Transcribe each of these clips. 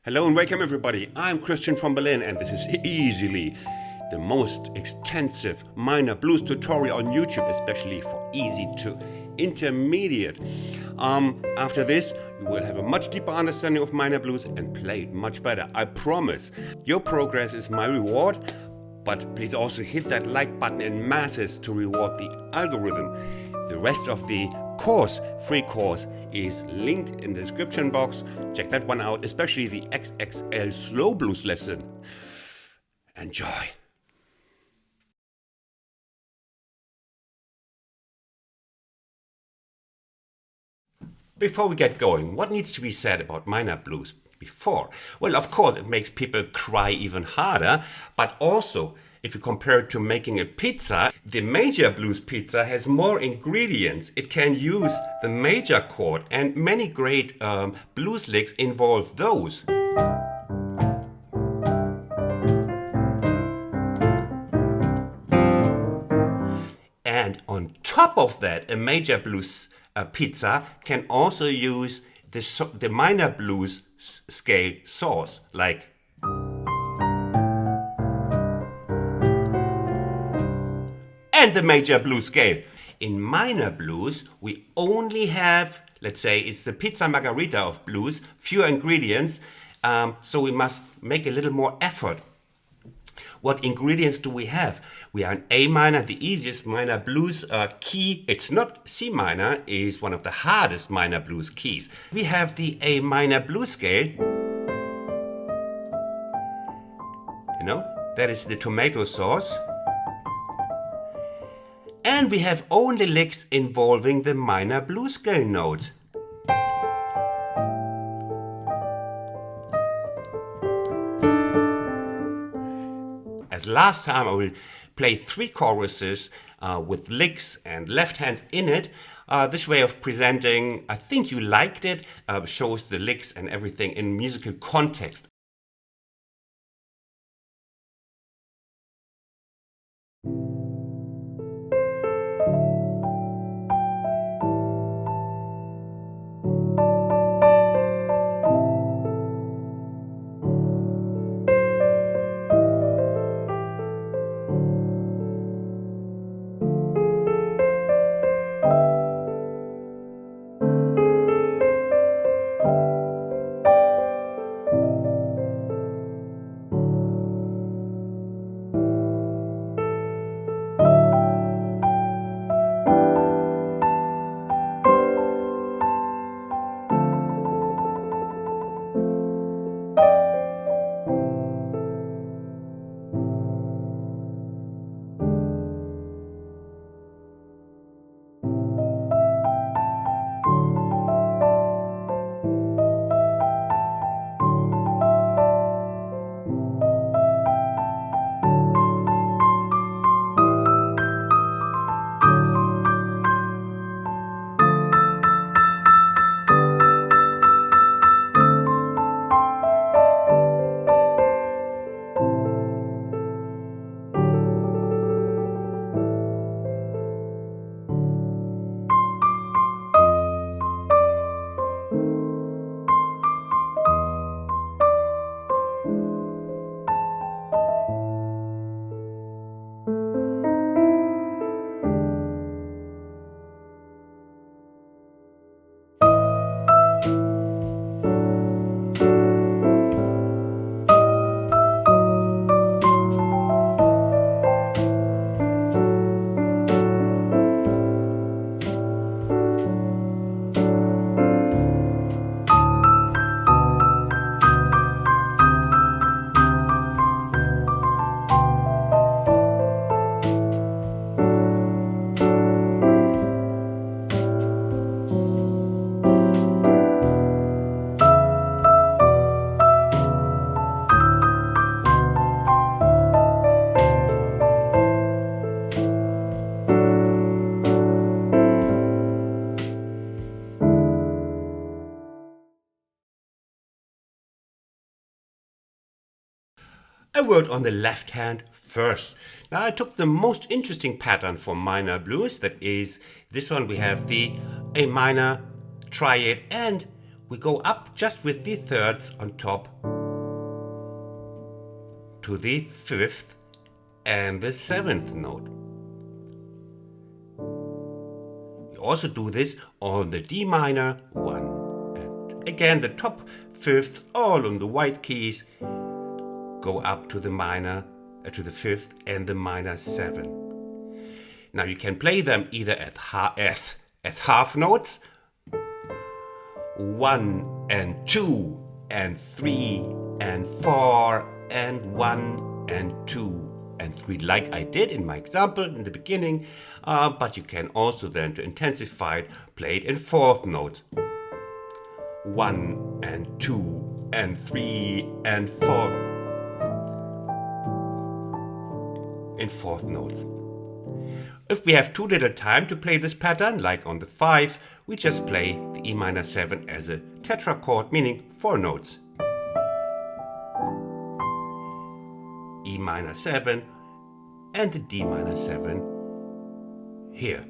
Hello and welcome everybody. I'm Christian from Berlin and this is easily the most extensive minor blues tutorial on YouTube, especially for easy to intermediate. After this, you will have a much deeper understanding of minor blues and play it much better. I promise. Your progress is my reward, but please also hit that like button in masses to reward the algorithm. The rest of the free course, is linked in the description box. Check that one out, especially the XXL slow blues lesson. Enjoy. Before we get going, what needs to be said about minor blues before? Well, of course, it makes people cry even harder, but also, if you compare it to making a pizza, the major blues pizza has more ingredients. It can use the major chord, and many great blues licks involve those. And on top of that, a major blues pizza can also use the minor blues scale source, like and the major blues scale. In minor blues, we only have, let's say, it's the pizza margherita of blues, fewer ingredients, so we must make a little more effort. What ingredients do we have? We are in A minor, the easiest minor blues key. It's not C minor, is one of the hardest minor blues keys. We have the A minor blues scale. You know, that is the tomato sauce. And we have only licks involving the minor blues scale notes. As last time, I will play 3 choruses with licks and left hands in it. This way of presenting, I think you liked it, shows the licks and everything in musical context. I worked on the left hand first. Now I took the most interesting pattern for minor blues, that is this one. We have the A minor triad and we go up just with the thirds on top to the 5th and the 7th note. You also do this on the D minor 1. And again, the top 5ths, all on the white keys, go up to the minor, to the 5th and the minor 7. Now you can play them either as half notes, 1 and 2 and 3 and 4 and 1 and 2 and 3, like I did in my example in the beginning, but you can also then, to intensify it, play it in fourth notes. 1 and 2 and 3 and 4 in fourth notes. If we have too little time to play this pattern, like on the 5, we just play the E minor 7 as a tetrachord, meaning 4 notes. E minor 7 and the D minor 7 here.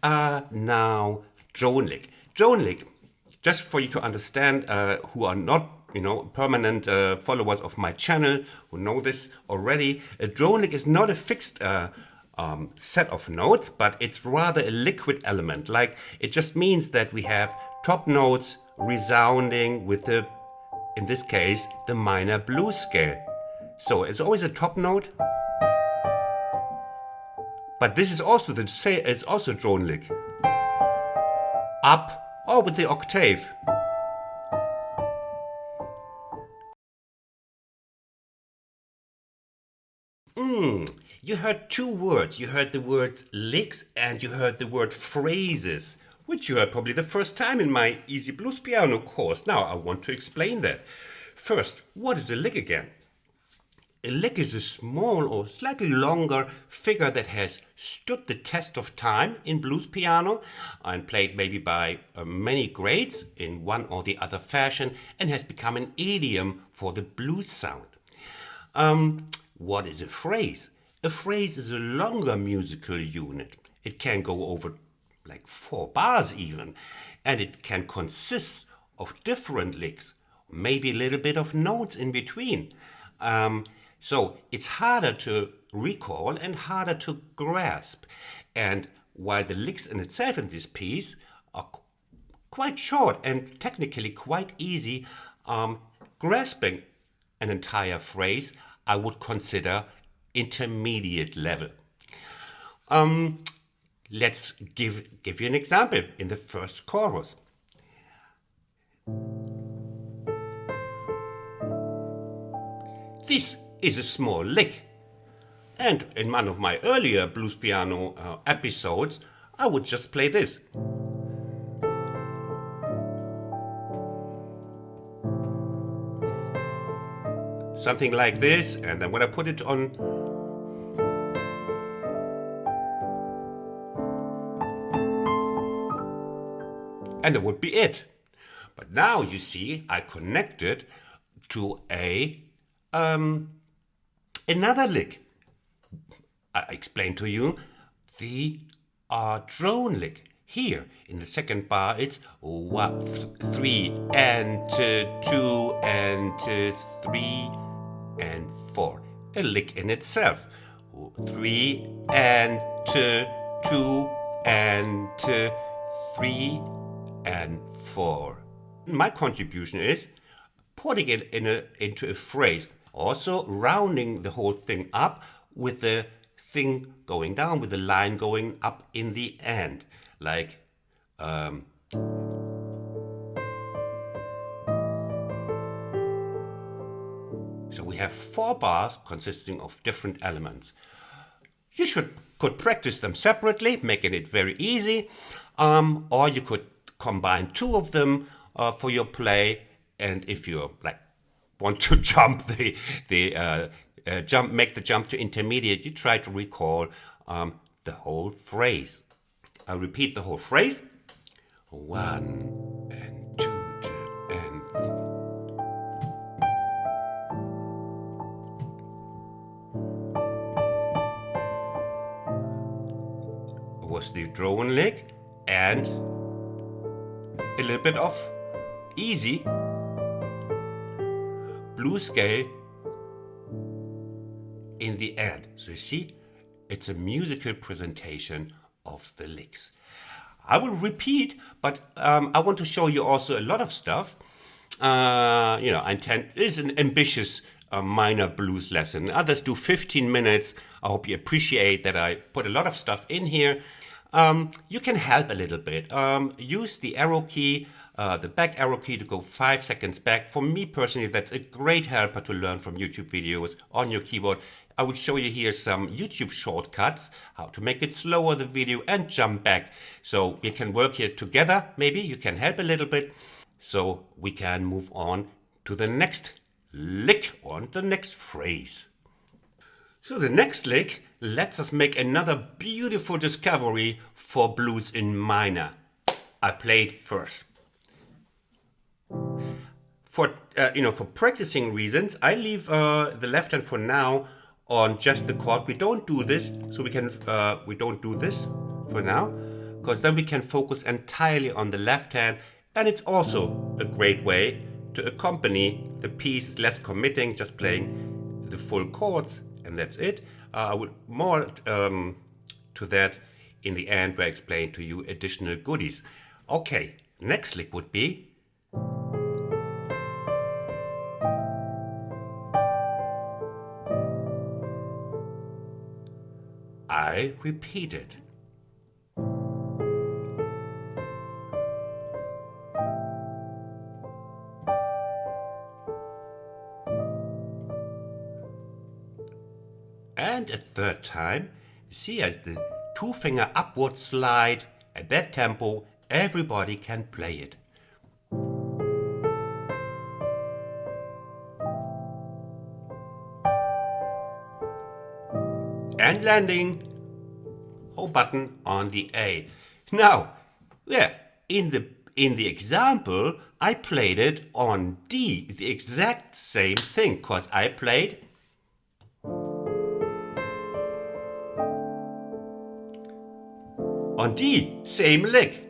Now drone lick. Drone lick, just for you to understand, who are not permanent followers of my channel, who know this already, a drone lick is not a fixed set of notes, but it's rather a liquid element. Like, it just means that we have top notes resounding with the, in this case, the minor blues scale. So it's always a top note, but this is also it's also drone lick. Up or with the octave. You heard two words. You heard the word licks and you heard the word phrases, which you heard probably the first time in my Easy Blues Piano course. Now I want to explain that. First, what is a lick again? A lick is a small or slightly longer figure that has stood the test of time in blues piano and played maybe by many greats in one or the other fashion and has become an idiom for the blues sound. What is a phrase? A phrase is a longer musical unit. It can go over like 4 bars even, and it can consist of different licks, maybe a little bit of notes in between. So it's harder to recall and harder to grasp. And while the licks in itself in this piece are quite short and technically quite easy, grasping an entire phrase I would consider intermediate level. Let's give you an example in the first chorus. This is a small lick. And in one of my earlier blues piano episodes, I would just play this. Something like this, and then when I put it on, and that would be it. But now you see I connected to another lick. I explained to you the drone lick. Here in the second bar it's 1, 3 and 2 and 3 and 4. A lick in itself. 3 and 2 and 3 and 4. My contribution is putting it into a phrase, also rounding the whole thing up with the thing going down, with the line going up in the end, like so we have 4 bars consisting of different elements. You could practice them separately, making it very easy, or you could combine 2 of them for your play. And if you want to jump make the jump to intermediate, you try to recall the whole phrase. I'll repeat the whole phrase. 1 and 2 and 3. was the drone lick and a little bit of easy blues scale in the end. So you see, it's a musical presentation of the licks. I will repeat, but I want to show you also a lot of stuff. It's an ambitious minor blues lesson. Others do 15 minutes. I hope you appreciate that I put a lot of stuff in here. You can help a little bit. Use the arrow key, the back arrow key to go 5 seconds back. For me personally, that's a great helper to learn from YouTube videos on your keyboard. I will show you here some YouTube shortcuts, how to make it slower, the video, and jump back. So we can work here together. Maybe you can help a little bit. So we can move on to the next lick or the next phrase. So the next lick lets us make another beautiful discovery for blues in minor. I play it first. For practicing reasons, I leave the left hand for now on just the chord. We don't do this, so we don't do this for now, because then we can focus entirely on the left hand, and it's also a great way to accompany the piece. Less committing, just playing the full chords, and that's it. I would more to that in the end, where I explain to you additional goodies. Okay, next lick would be I repeat it. And a third time, you see, as the 2-finger upward slide at that tempo, everybody can play it. And landing, home button on the A. Now, yeah, in the example, I played it on D, the exact same thing, because I played on D, same lick.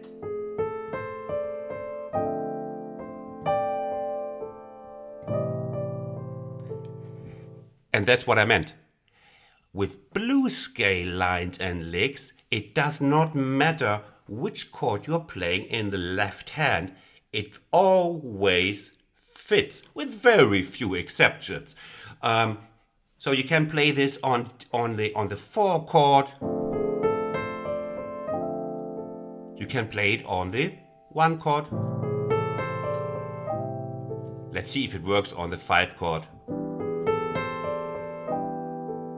And that's what I meant. With blues scale lines and licks, it does not matter which chord you're playing in the left hand. It always fits, with very few exceptions. So you can play this on the 4 chord. You can play it on the 1 chord. Let's see if it works on the 5 chord.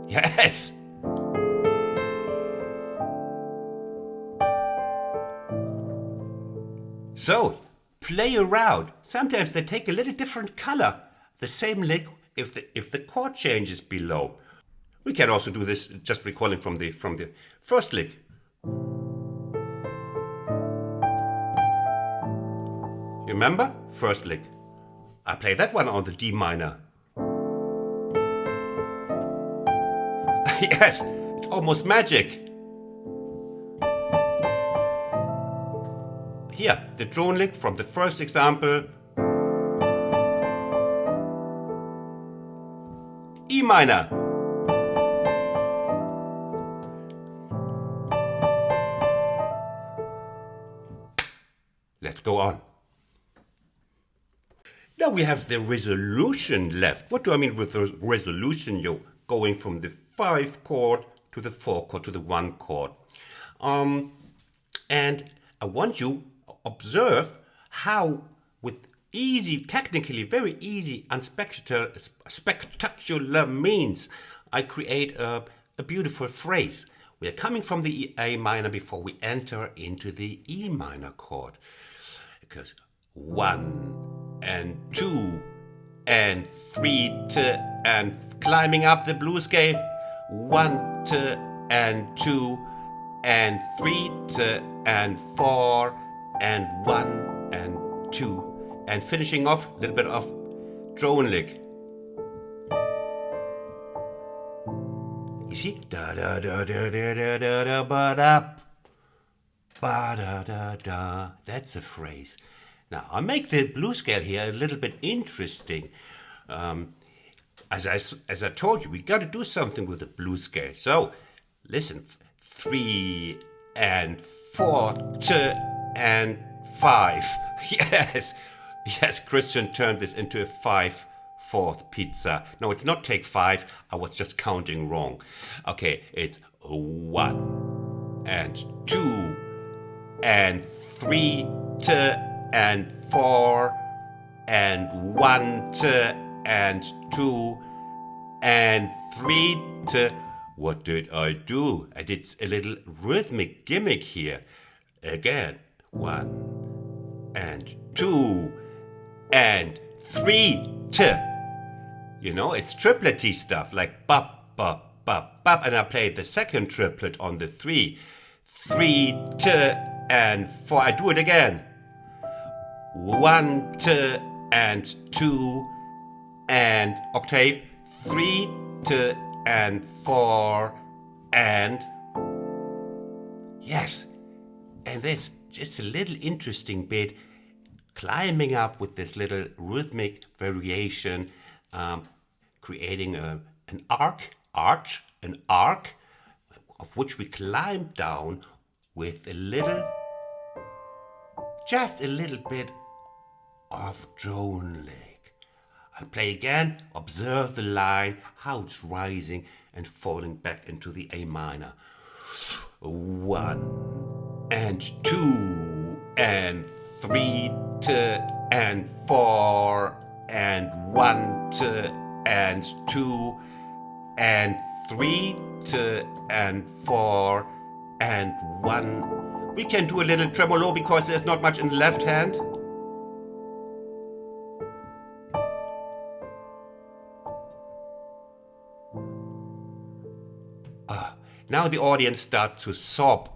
Yes! So, play around. Sometimes they take a little different color. The same lick if the chord changes below. We can also do this just recalling from the first lick. Remember? First lick. I play that one on the D minor. Yes, it's almost magic. Here, the drone lick from the first example. E minor. Let's go on. Now we have the resolution left. What do I mean with the resolution? You're going from the 5 chord to the 4 chord to the 1 chord. And I want you to observe how with easy, technically very easy and spectacular means I create a beautiful phrase. We are coming from the A minor before we enter into the E minor chord. Because 1 and 2 and 3 and climbing up the blues scale. 1 and 2 and 3 and 4 and 1 and 2 and finishing off a little bit of drone lick. You see? Da da da da da da da da ba da. Ba-da-da-da. That's a phrase. Now, I'll make the blues scale here a little bit interesting. As I told you, we got to do something with the blues scale. So, listen, 3 and 4 and 5. Yes, Christian turned this into a 5/4 pizza. No, it's not take 5. I was just counting wrong. Okay, it's 1 and 2 and 3 and 4 and 1 and 2 and 3 What did I do? I did a little rhythmic gimmick here. Again, 1 and 2 and 3 You know, it's triplet-y stuff like bop, bop, bop, bop. And I played the second triplet on the 3. 3 and 4. I do it again. 1 and 2 and octave. 3 and 4 and yes. And there's just a little interesting bit climbing up with this little rhythmic variation, creating an arc of which we climb down with just a little bit of drone lick. I play again, observe the line, how it's rising and falling back into the A minor. 1 and 2 and 3 and 4 and 1 and 2 and 3 and 4 and 1. We can do a little tremolo because there's not much in the left hand. Now the audience starts to sob,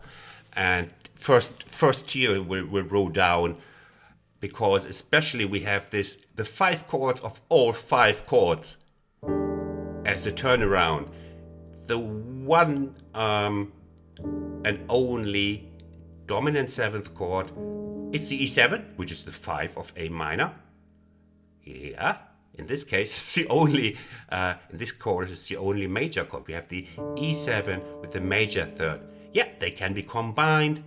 and first tear will roll down, because especially we have the 5 chords of all 5 chords as a turnaround. The one and only dominant 7th chord, it's the E7, which is the 5 of A minor. Yeah. In this case, it's the only, in this chord, it's the only major chord. We have the E7 with the major 3rd. Yeah, they can be combined.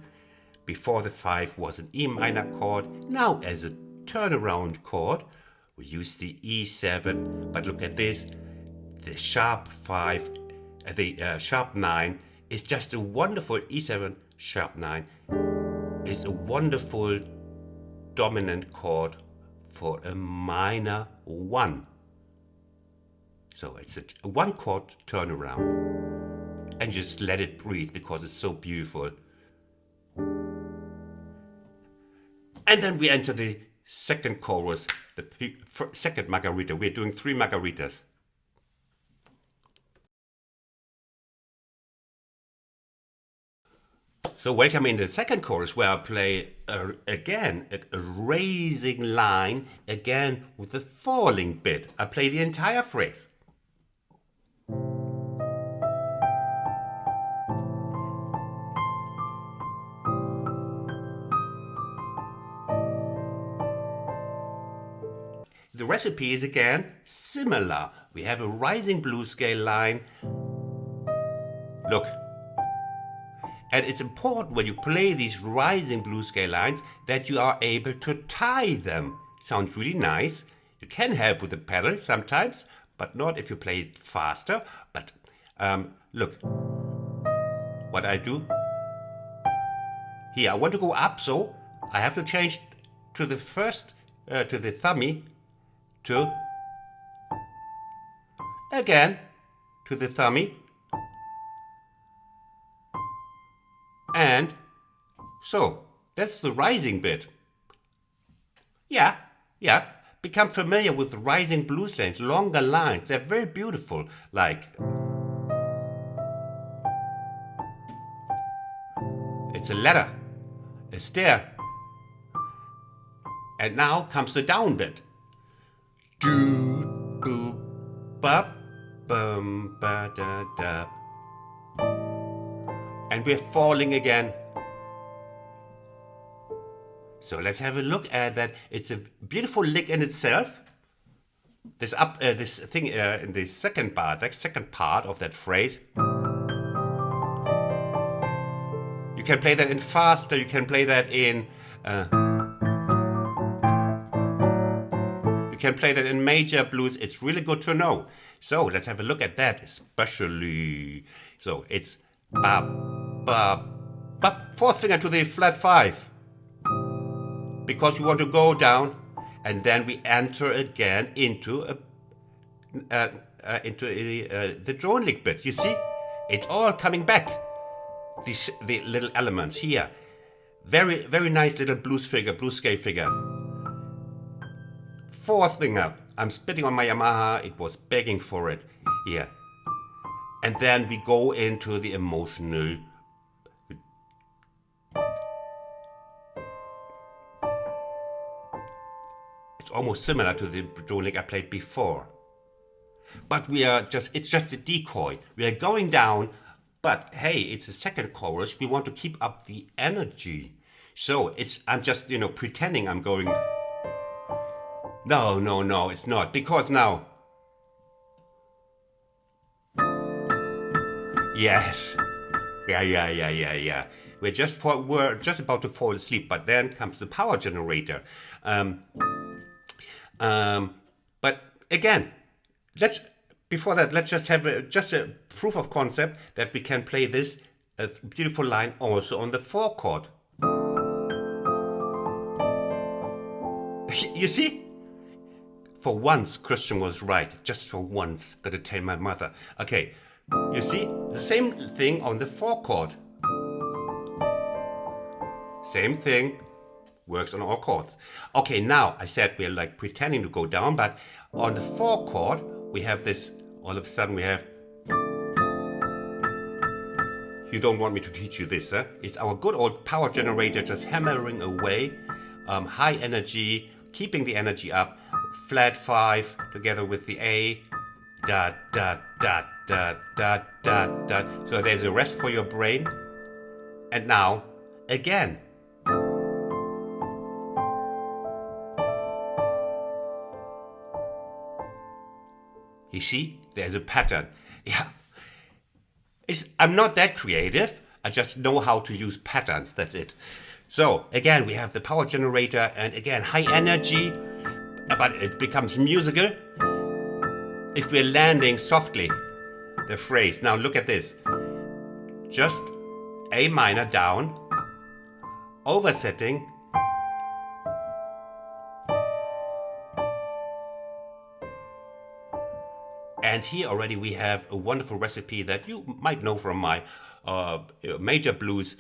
Before the 5 was an E minor chord. Now, as a turnaround chord, we use the E7. But look at this. The sharp 5, the sharp 9 is just a wonderful E7 sharp 9. Is a wonderful dominant chord for a minor 1. So it's a 1 chord turnaround. And just let it breathe because it's so beautiful. And then we enter the second chorus, the second margarita. We're doing 3 margaritas. So welcome in the second chorus, where I play again a raising line, again with a falling bit. I play the entire phrase. The recipe is again similar. We have a rising blues scale line. Look. And it's important when you play these rising blues scale lines that you are able to tie them. Sounds really nice. You can help with the pedal sometimes, but not if you play it faster. But look, what I do. Here, I want to go up, so I have to change to the first, to the thummy, to, again, to the thummy, and so that's the rising bit. Yeah, become familiar with rising blues lines, longer lines. They're very beautiful, like it's a ladder, a stair, and now comes the down bit. Do, boop, bop, bum, ba, da, da. And we're falling again. So let's have a look at that. It's a beautiful lick in itself. This thing in the second part, the second part of that phrase. You can play that in faster. You can play that in. You can play that in major blues. It's really good to know. So let's have a look at that, especially. So it's ba ba ba. Fourth finger to the flat 5. Because we want to go down, and then we enter again into the drone lick bit. You see, it's all coming back. The little elements here, very nice little blues figure, blues scale figure. Fourth finger. I'm spitting on my Yamaha. It was begging for it here, and then we go into the emotional. It's almost similar to the drone lick I played before. But it's just a decoy. We are going down, but hey, it's a second chorus. We want to keep up the energy. So I'm just, pretending I'm going. No, it's not. Because now. Yes. Yeah. We're just about to fall asleep, but then comes the power generator. But again, before that, let's just have a proof of concept that we can play this beautiful line also on the 4 chord. You see? For once, Christian was right. Just for once. Gotta tell my mother. Okay, you see? The same thing on the 4 chord. Same thing. Works on all chords. Okay, now I said we're like pretending to go down, but on the 4 chord, we have this, all of a sudden we have. You don't want me to teach you this, huh? It's our good old power generator just hammering away. High energy, keeping the energy up. Flat 5 together with the A. Da, da, da, da, da, da, da. So there's a rest for your brain. And now, again. You see, there's a pattern. Yeah. I'm not that creative. I just know how to use patterns. That's it. So, again, we have the power generator, and again, high energy, but it becomes musical if we're landing softly the phrase. Now, look at this. Just A minor down, oversetting, and here already we have a wonderful recipe that you might know from my major blues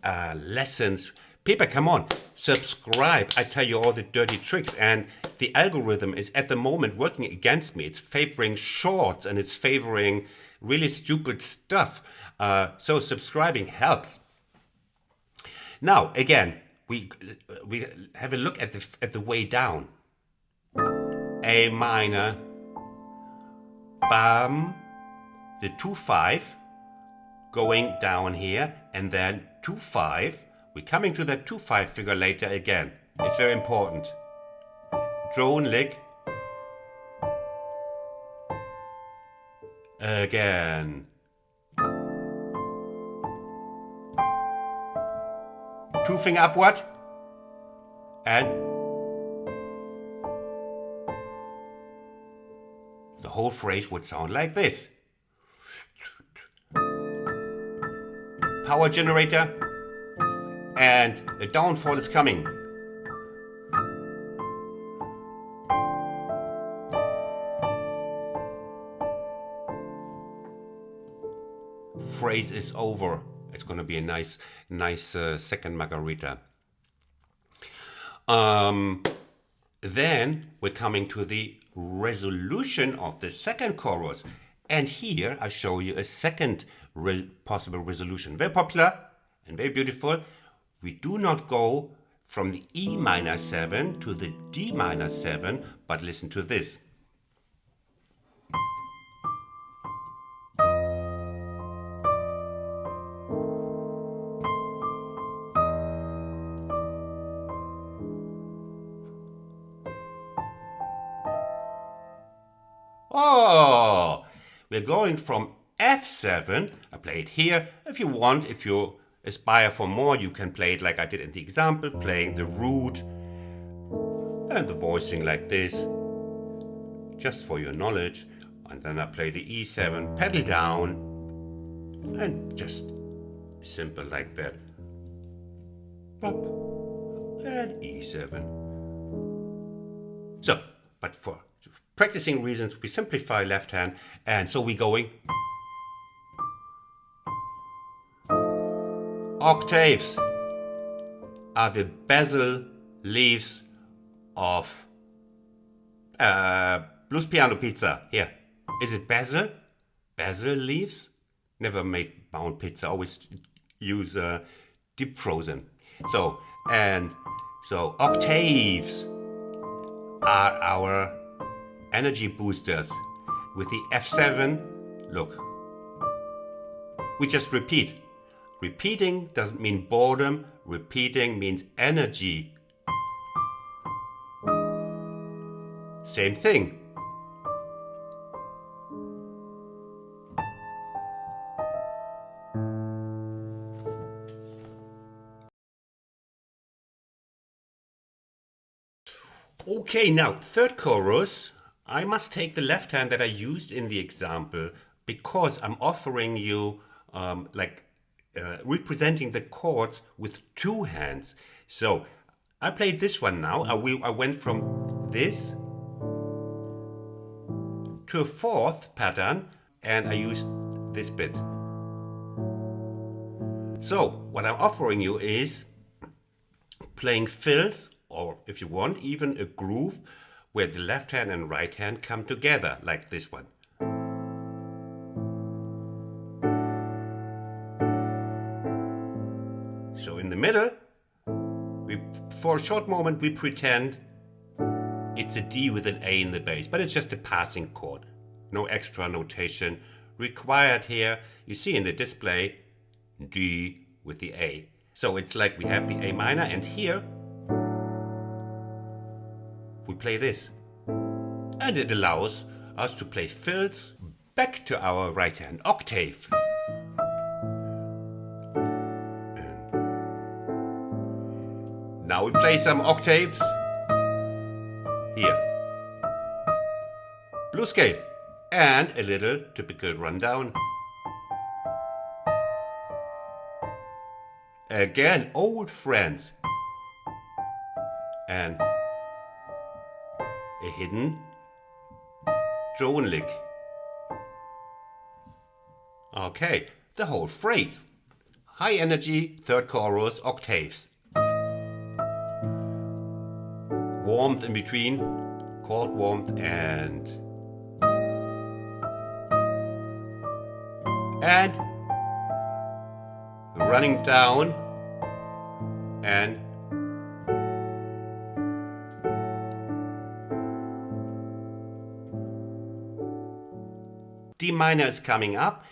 lessons. People, come on, subscribe. I tell you all the dirty tricks, and the algorithm is at the moment working against me. It's favoring shorts and it's favoring really stupid stuff. So subscribing helps. Now, again, we have a look at the way down. A minor, bam, the 2-5, going down here, and then 2-5. We're coming to that 2-5 figure later again. It's very important. Drone lick. Again. 2 finger upward. And the whole phrase would sound like this. Power generator. And the downfall is coming. Phrase is over. It's going to be a nice second margarita. Then we're coming to the resolution of the second chorus. And here I show you a second possible resolution. Very popular and very beautiful. We do not go from the E minor 7 to the D minor 7, but listen to this. Oh, we're going from F7. I play it here. If you want, if you aspire for more, you can play it like I did in the example, playing the root and the voicing like this, just for your knowledge. And then I play the E7, pedal down, and just simple like that. Up, and E7. So, but for practicing reasons, we simplify left hand, and so we're going octaves are the basil leaves of blues piano pizza. Here, is it basil? Basil leaves? Never made my own pizza. Always use deep frozen. So octaves are our energy boosters. With the F7, look, we just repeat. Repeating doesn't mean boredom. Repeating means energy. Same thing. Okay, now third chorus. I must take the left hand that I used in the example because I'm offering you representing the chords with two hands. So I played this one now. I went from this to a fourth pattern and I used this bit. So what I'm offering you is playing fills, or if you want, even a groove where the left hand and right hand come together, like this one. So in the middle, for a short moment, we pretend it's a D with an A in the bass, but it's just a passing chord. No extra notation required here. You see in the display, D with the A. So it's like we have the A minor, and here we play this. And it allows us to play fills back to our right hand octave. Now we play some octaves here. Blue scale and a little typical rundown. Again, old friends. And a hidden drone lick. Okay, the whole phrase. High energy, third chorus, octaves. Warmth in between, chord warmth and running down and D minor is coming up.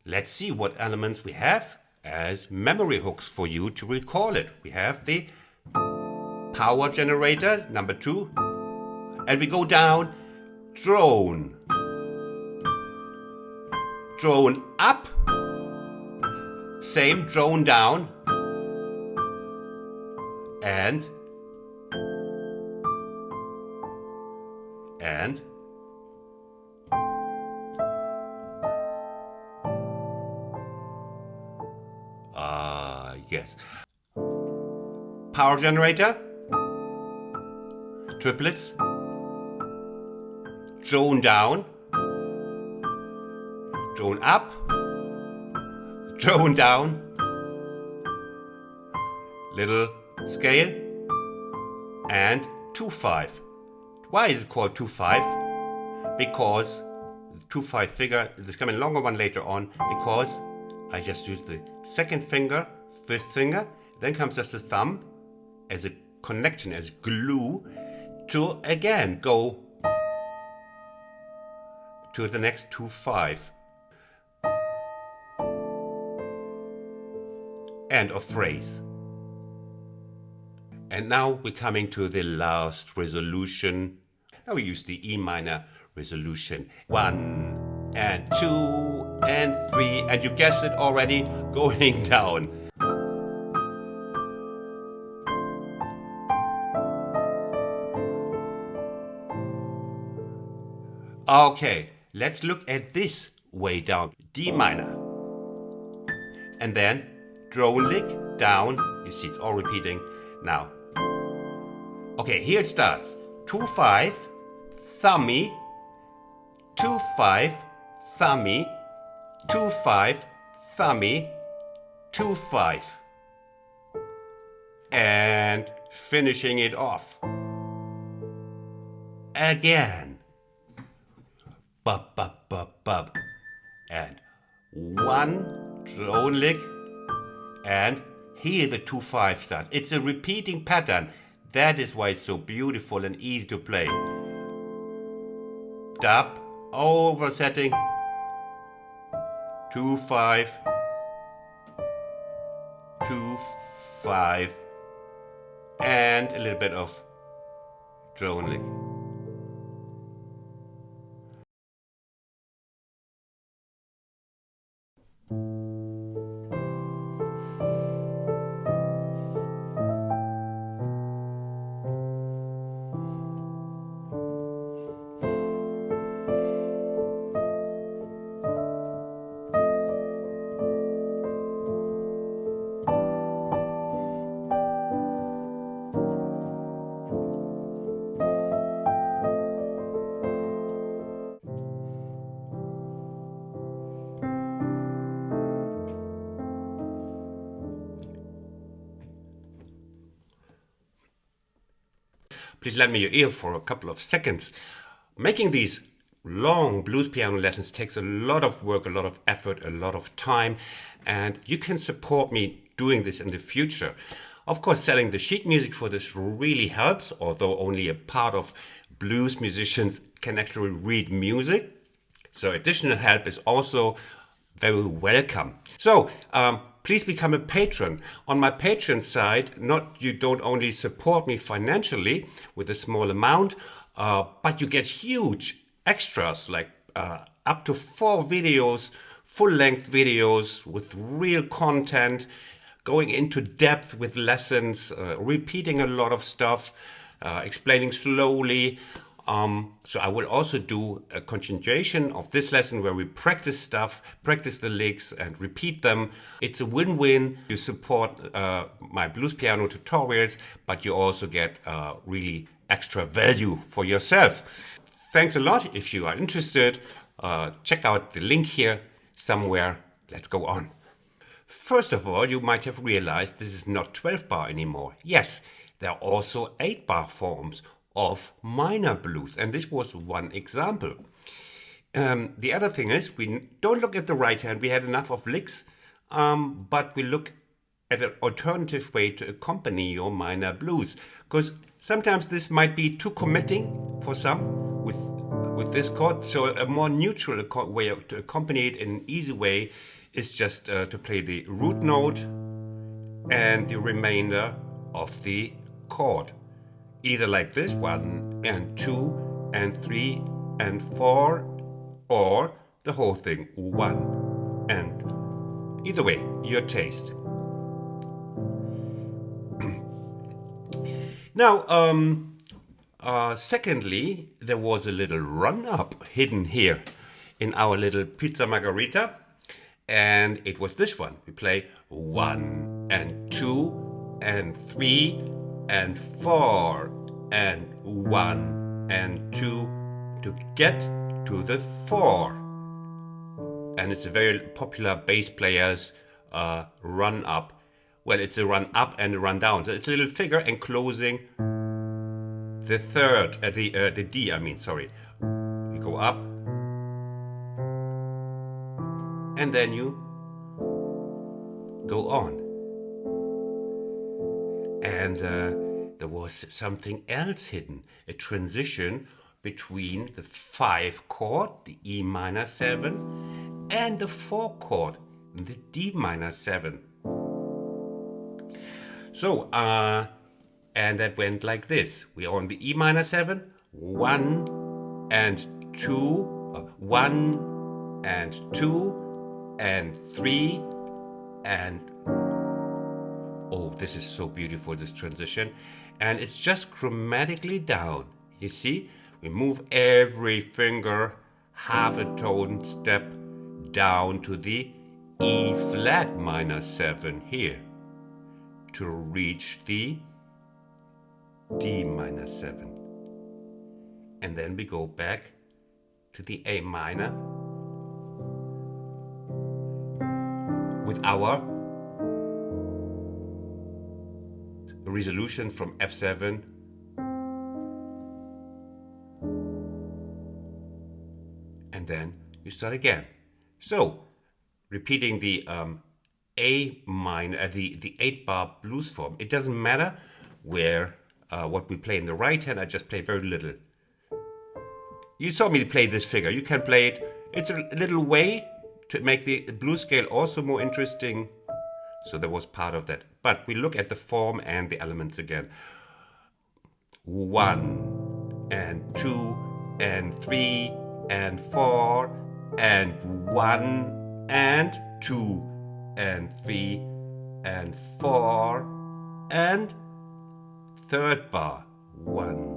Let's see what elements we have as memory hooks for you to recall it. We have the power generator, number 2, and we go down, drone. Drone up, same drone down, and yes. Power generator, triplets, drone down, drone up, drone down, little scale, and 2/5. Why is it called 2/5? Because the 2/5 figure, there's coming a longer one later on, because I just use the second finger, fifth finger, then comes just the thumb as a connection, as glue, to again go to the next 2/5. End of phrase. And now we're coming to the last resolution. Now we use the E minor resolution. 1 and 2 and 3, and you guessed it already, going down. Okay, let's look at this way down. D minor. And then drone lick, down. You see it's all repeating. Now. Okay, here it starts. 2-5, thummy, 2-5, thummy, 2-5, thummy, 2-5. And finishing it off. Again. Bub, bub, bub, bub. And one drone lick. And here the 2-5 start. It's a repeating pattern. That is why it's so beautiful and easy to play. Dub, oversetting. 2-5. 2-5. And a little bit of drone lick. Please lend me your ear for a couple of seconds. Making these long blues piano lessons takes a lot of work, a lot of effort, a lot of time, and you can support me doing this in the future. Of course, selling the sheet music for this really helps, although only a part of blues musicians can actually read music. So additional help is also very welcome. So please become a patron. On my Patreon side, you don't only support me financially with a small amount, but you get huge extras like up to 4 videos, full-length videos with real content, going into depth with lessons, repeating a lot of stuff, explaining slowly. So I will also do a continuation of this lesson where we practice stuff, practice the licks and repeat them. It's a win-win. You support my blues piano tutorials, but you also get really extra value for yourself. Thanks a lot. If you are interested, check out the link here somewhere. Let's go on. First of all, you might have realized this is not 12-bar anymore. Yes, there are also 8-bar forms of minor blues, and this was one example. The other thing is, we don't look at the right hand. We had enough of licks, but we look at an alternative way to accompany your minor blues, because sometimes this might be too committing for some with this chord. So a more neutral way to accompany it in an easy way is just to play the root note and the remainder of the chord. Either like this, 1 and 2 and 3 and 4, or the whole thing, 1 and either way, your taste. Now, secondly, there was a little run-up hidden here in our little Pizza Margarita, and it was this one. We play 1 and 2 and 3 and 4 and 1 and 2 to get to the 4. And it's a very popular bass player's run up. Well, it's a run up and a run down. So it's a little figure enclosing the third, the D, I mean, sorry. You go up, and then you go on. And there was something else hidden, a transition between the 5 chord, the E minor 7, and the 4 chord, the D minor 7. So, and that went like this. We are on the E minor 7, 1 and 2, 1 and 2 and 3 and oh, this is so beautiful, this transition. And it's just chromatically down. You see, we move every finger half a tone step down to the E flat minor 7 here to reach the D minor 7. And then we go back to the A minor with our resolution from F7 and then you start again. So repeating the A minor, the 8-bar blues form, it doesn't matter where what we play in the right hand. I just play very little. You saw me play this figure. You can play it. It's a little way to make the blues scale also more interesting. So that was part of that. But we look at the form and the elements again. 1 and 2 and 3 and 4 and 1 and 2 and 3 and 4 and third bar 1.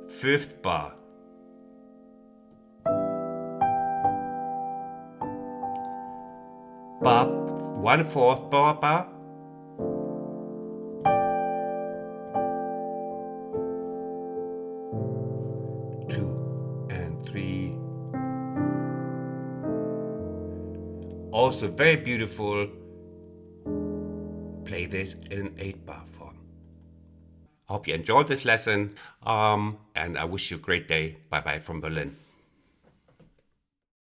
Fifth bar. Bar, 1/4 bar. Two and three. Also very beautiful. Play this in an 8-bar form. I hope you enjoyed this lesson, and I wish you a great day. Bye-bye from Berlin.